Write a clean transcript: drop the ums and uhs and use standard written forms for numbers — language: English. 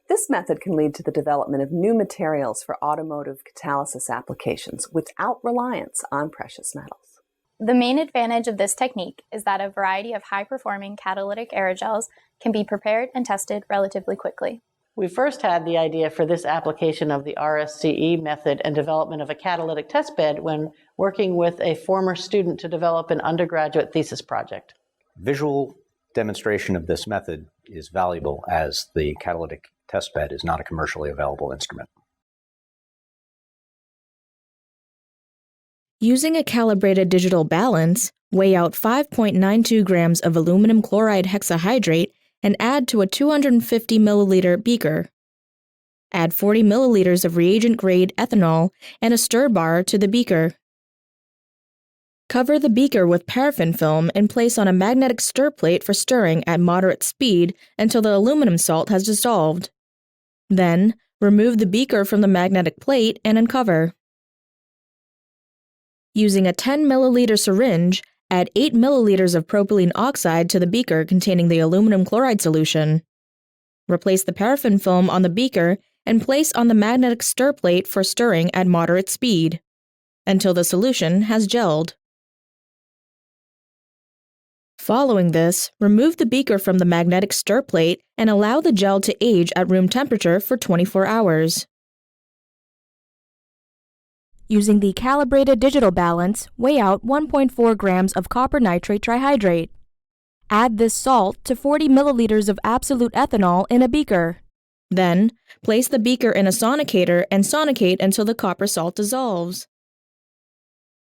This method can lead to the development of new materials for automotive catalysis applications without reliance on precious metals. The main advantage of this technique is that a variety of high-performing catalytic aerogels can be prepared and tested relatively quickly. We first had the idea for this application of the RSCE method and development of a catalytic test bed when working with a former student to develop an undergraduate thesis project. Visual demonstration of this method is valuable as the catalytic test bed is not a commercially available instrument. Using a calibrated digital balance, weigh out 5.92 grams of aluminum chloride hexahydrate and add to a 250 milliliter beaker. Add 40 milliliters of reagent-grade ethanol and a stir bar to the beaker. Cover the beaker with paraffin film and place on a magnetic stir plate for stirring at moderate speed until the aluminum salt has dissolved. Then, remove the beaker from the magnetic plate and uncover. Using a 10 milliliter syringe, add 8 milliliters of propylene oxide to the beaker containing the aluminum chloride solution. Replace the paraffin film on the beaker and place on the magnetic stir plate for stirring at moderate speed, until the solution has gelled. Following this, remove the beaker from the magnetic stir plate and allow the gel to age at room temperature for 24 hours. Using the calibrated digital balance, weigh out 1.4 grams of copper nitrate trihydrate. Add this salt to 40 milliliters of absolute ethanol in a beaker. Then, place the beaker in a sonicator and sonicate until the copper salt dissolves.